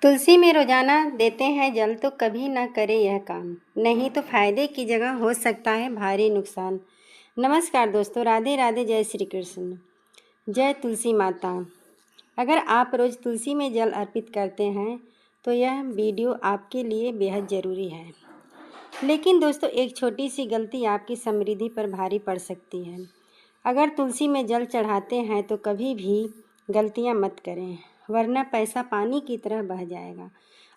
तुलसी में रोजाना देते हैं जल तो कभी ना करे यह काम, नहीं तो फायदे की जगह हो सकता है भारी नुकसान। नमस्कार दोस्तों, राधे राधे, जय श्री कृष्ण, जय तुलसी माता। अगर आप रोज़ तुलसी में जल अर्पित करते हैं तो यह वीडियो आपके लिए बेहद ज़रूरी है। लेकिन दोस्तों, एक छोटी सी गलती आपकी समृद्धि पर भारी पड़ सकती है। अगर तुलसी में जल चढ़ाते हैं तो कभी भी गलतियां मत करें, वरना पैसा पानी की तरह बह जाएगा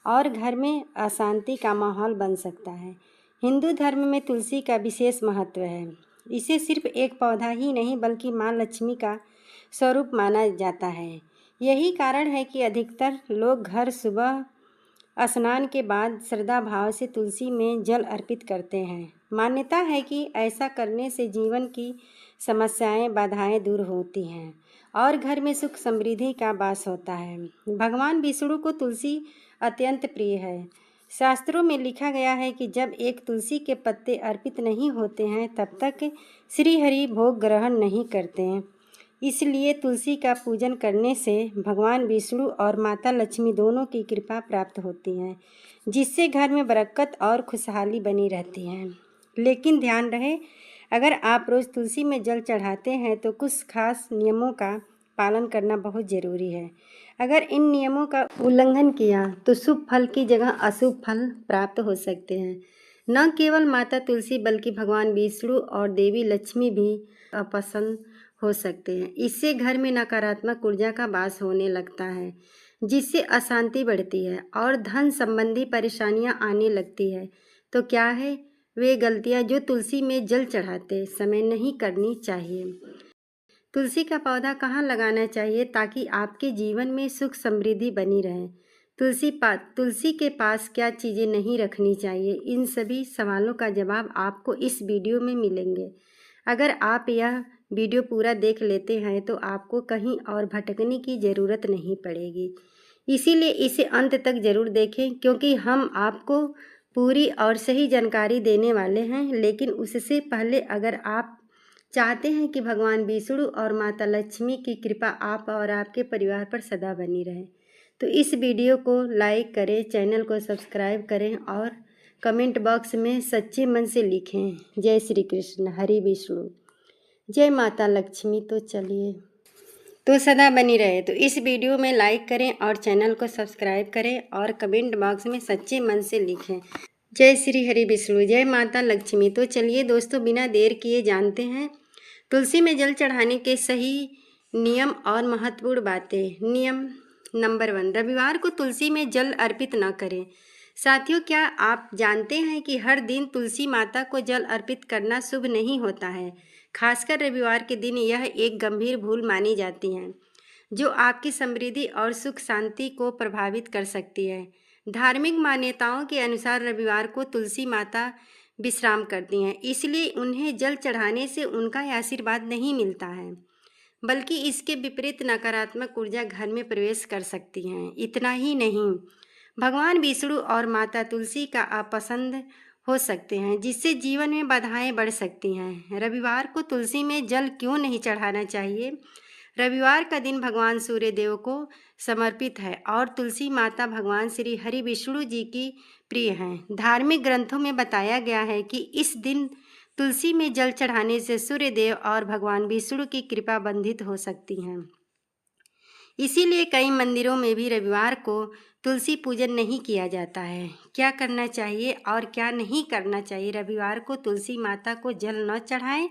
और घर में अशांति का माहौल बन सकता है। हिंदू धर्म में तुलसी का विशेष महत्व है। इसे सिर्फ एक पौधा ही नहीं बल्कि माँ लक्ष्मी का स्वरूप माना जाता है। यही कारण है कि अधिकतर लोग घर सुबह स्नान के बाद श्रद्धा भाव से तुलसी में जल अर्पित करते हैं। मान्यता है कि ऐसा करने से जीवन की समस्याएं, बाधाएं दूर होती हैं और घर में सुख समृद्धि का वास होता है। भगवान विष्णु को तुलसी अत्यंत प्रिय है। शास्त्रों में लिखा गया है कि जब एक तुलसी के पत्ते अर्पित नहीं होते हैं तब तक श्री हरि भोग ग्रहण नहीं करते हैं। इसलिए तुलसी का पूजन करने से भगवान विष्णु और माता लक्ष्मी दोनों की कृपा प्राप्त होती है, जिससे घर में बरकत और खुशहाली बनी रहती है। लेकिन ध्यान रहे, अगर आप रोज़ तुलसी में जल चढ़ाते हैं तो कुछ खास नियमों का पालन करना बहुत ज़रूरी है। अगर इन नियमों का उल्लंघन किया तो शुभ फल की जगह अशुभ फल प्राप्त हो सकते हैं। न केवल माता तुलसी बल्कि भगवान विष्णु और देवी लक्ष्मी भी अपसंद हो सकते हैं। इससे घर में नकारात्मक ऊर्जा का वास होने लगता है, जिससे अशांति बढ़ती है और धन संबंधी परेशानियां आने लगती है। तो क्या है वे गलतियां जो तुलसी में जल चढ़ाते समय नहीं करनी चाहिए? तुलसी का पौधा कहाँ लगाना चाहिए ताकि आपके जीवन में सुख समृद्धि बनी रहे? तुलसी के पास क्या चीज़ें नहीं रखनी चाहिए? इन सभी सवालों का जवाब आपको इस वीडियो में मिलेंगे। अगर आप यह वीडियो पूरा देख लेते हैं तो आपको कहीं और भटकने की ज़रूरत नहीं पड़ेगी। इसीलिए इसे अंत तक ज़रूर देखें, क्योंकि हम आपको पूरी और सही जानकारी देने वाले हैं। लेकिन उससे पहले अगर आप चाहते हैं कि भगवान विष्णु और माता लक्ष्मी की कृपा आप और आपके परिवार पर सदा बनी रहे, तो इस वीडियो को लाइक करें, चैनल को सब्सक्राइब करें और कमेंट बॉक्स में सच्चे मन से लिखें, जय श्री कृष्ण, हरि विष्णु, जय माता लक्ष्मी। तो चलिए, तो सदा बनी रहे। तो इस वीडियो में लाइक करें और चैनल को सब्सक्राइब करें और कमेंट बॉक्स में सच्चे मन से लिखें, जय श्री हरि विष्णु, जय माता लक्ष्मी। तो चलिए दोस्तों, बिना देर किए जानते हैं तुलसी में जल चढ़ाने के सही नियम और महत्वपूर्ण बातें। नियम नंबर 1, रविवार को तुलसी में जल अर्पित न करें। साथियों, क्या आप जानते हैं कि हर दिन तुलसी माता को जल अर्पित करना शुभ नहीं होता है? खासकर रविवार के दिन यह एक गंभीर भूल मानी जाती है, जो आपकी समृद्धि और सुख शांति को प्रभावित कर सकती है। धार्मिक मान्यताओं के अनुसार रविवार को तुलसी माता विश्राम करती हैं, इसलिए उन्हें जल चढ़ाने से उनका आशीर्वाद नहीं मिलता है, बल्कि इसके विपरीत नकारात्मक ऊर्जा घर में प्रवेश कर सकती हैं। इतना ही नहीं, भगवान विष्णु और माता तुलसी का अपसंद हो सकते हैं, जिससे जीवन में बाधाएं बढ़ सकती हैं। रविवार को तुलसी में जल क्यों नहीं चढ़ाना चाहिए? रविवार का दिन भगवान सूर्य देव को समर्पित है और तुलसी माता भगवान श्री हरि विष्णु जी की प्रिय हैं। धार्मिक ग्रंथों में बताया गया है कि इस दिन तुलसी में जल चढ़ाने से सूर्य देव और भगवान विष्णु की कृपा बंधित हो सकती हैं। इसीलिए कई मंदिरों में भी रविवार को तुलसी पूजन नहीं किया जाता है। क्या करना चाहिए और क्या नहीं करना चाहिए? रविवार को तुलसी माता को जल न चढ़ाएं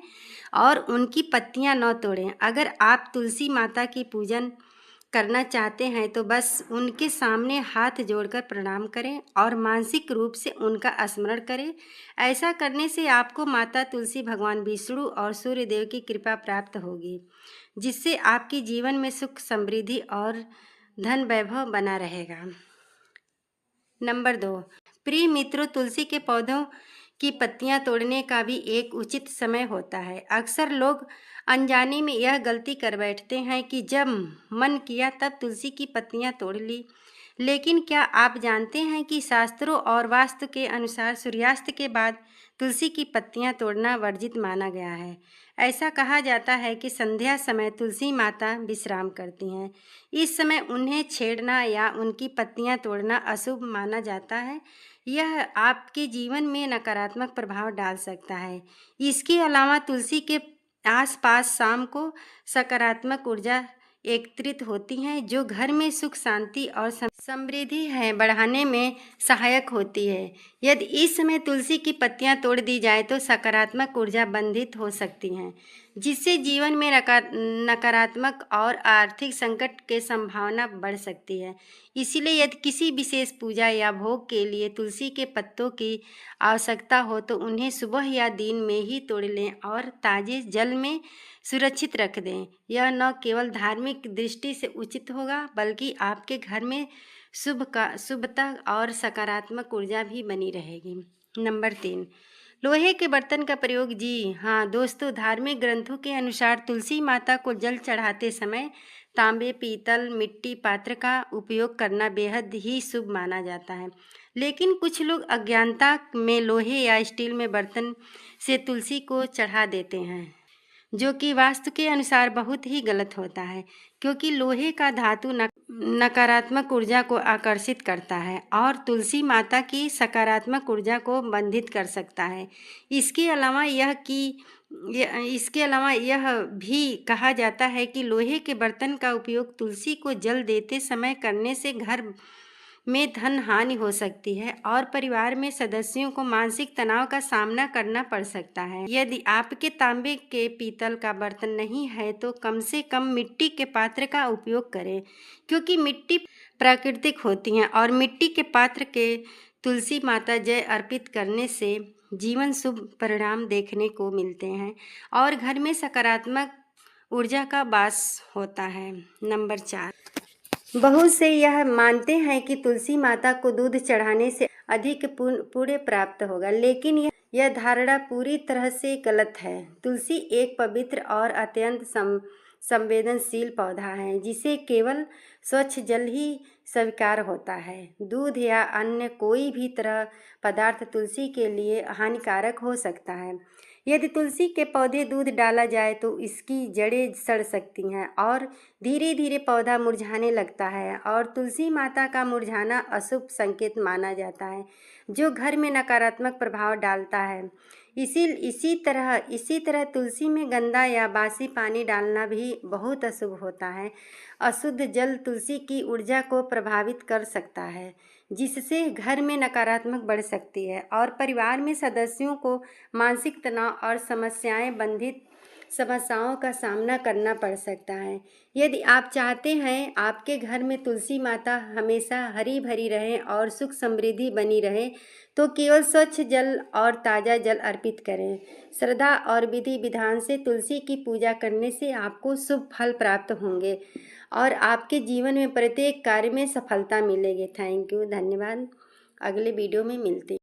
और उनकी पत्तियां न तोड़ें। अगर आप तुलसी माता की पूजन करना चाहते हैं तो बस उनके सामने हाथ जोड़कर प्रणाम करें और मानसिक रूप से उनका स्मरण करें। ऐसा करने से आपको माता तुलसी, भगवान विष्णु और सूर्य देव की कृपा प्राप्त होगी, जिससे आपके जीवन में सुख समृद्धि और धन वैभव बना रहेगा। नंबर 2, प्रिय मित्रों, तुलसी के पौधों की पत्तियां तोड़ने का भी एक उचित समय होता है। अक्सर लोग अनजाने में यह गलती कर बैठते हैं कि जब मन किया तब तुलसी की पत्तियां तोड़ ली। लेकिन क्या आप जानते हैं कि शास्त्रों और वास्तु के अनुसार सूर्यास्त के बाद तुलसी की पत्तियां तोड़ना वर्जित माना गया है। ऐसा कहा जाता है कि संध्या समय तुलसी माता विश्राम करती हैं। इस समय उन्हें छेड़ना या उनकी पत्तियां तोड़ना अशुभ माना जाता है। यह आपके जीवन में नकारात्मक प्रभाव डाल सकता है। इसके अलावा तुलसी के आसपास शाम को सकारात्मक ऊर्जा एकत्रित होती हैं, जो घर में सुख शांति और समृद्धि है बढ़ाने में सहायक होती है। यदि इस समय तुलसी की पत्तियां तोड़ दी जाए तो सकारात्मक ऊर्जा बंधित हो सकती हैं, जिससे जीवन में नकारात्मक और आर्थिक संकट के संभावना बढ़ सकती है। इसीलिए यदि किसी विशेष पूजा या भोग के लिए तुलसी के पत्तों की आवश्यकता हो तो उन्हें सुबह या दिन में ही तोड़ लें और ताजे जल में सुरक्षित रख दें। यह न केवल धार्मिक दृष्टि से उचित होगा, बल्कि आपके घर में शुभता और सकारात्मक ऊर्जा भी बनी रहेगी। नंबर 3, लोहे के बर्तन का प्रयोग। जी हाँ दोस्तों, धार्मिक ग्रंथों के अनुसार तुलसी माता को जल चढ़ाते समय तांबे, पीतल, मिट्टी पात्र का उपयोग करना बेहद ही शुभ माना जाता है। लेकिन कुछ लोग अज्ञानता में लोहे या स्टील में बर्तन से तुलसी को चढ़ा देते हैं, जो कि वास्तु के अनुसार बहुत ही गलत होता है, क्योंकि लोहे का धातु नकारात्मक ऊर्जा को आकर्षित करता है और तुलसी माता की सकारात्मक ऊर्जा को बंधित कर सकता है। इसके अलावा यह भी कहा जाता है कि लोहे के बर्तन का उपयोग तुलसी को जल देते समय करने से घर में धन हानि हो सकती है और परिवार में सदस्यों को मानसिक तनाव का सामना करना पड़ सकता है। यदि आपके तांबे के पीतल का बर्तन नहीं है तो कम से कम मिट्टी के पात्र का उपयोग करें, क्योंकि मिट्टी प्राकृतिक होती है और मिट्टी के पात्र के तुलसी माता जय अर्पित करने से जीवन शुभ परिणाम देखने को मिलते हैं और घर में सकारात्मक ऊर्जा का वास होता है। नंबर 4, बहुत से यह मानते हैं कि तुलसी माता को दूध चढ़ाने से अधिक पुण्य प्राप्त होगा, लेकिन यह धारणा पूरी तरह से गलत है। तुलसी एक पवित्र और अत्यंत संवेदनशील पौधा है, जिसे केवल स्वच्छ जल ही स्वीकार होता है। दूध या अन्य कोई भी तरह पदार्थ तुलसी के लिए हानिकारक हो सकता है। यदि तुलसी के पौधे दूध डाला जाए तो इसकी जड़ें सड़ सकती हैं और धीरे धीरे पौधा मुरझाने लगता है और तुलसी माता का मुरझाना अशुभ संकेत माना जाता है, जो घर में नकारात्मक प्रभाव डालता है। इसी तरह तुलसी में गंदा या बासी पानी डालना भी बहुत अशुभ होता है। अशुद्ध जल तुलसी की ऊर्जा को प्रभावित कर सकता है, जिससे घर में नकारात्मक बढ़ सकती है और परिवार में सदस्यों को मानसिक तनाव और समस्याओं का सामना करना पड़ सकता है। यदि आप चाहते हैं आपके घर में तुलसी माता हमेशा हरी भरी रहे और सुख समृद्धि बनी रहे, तो केवल स्वच्छ जल और ताज़ा जल अर्पित करें। श्रद्धा और विधि विधान से तुलसी की पूजा करने से आपको शुभ फल प्राप्त होंगे और आपके जीवन में प्रत्येक कार्य में सफलता मिलेगी। थैंक यू, धन्यवाद। अगले वीडियो में मिलते हैं।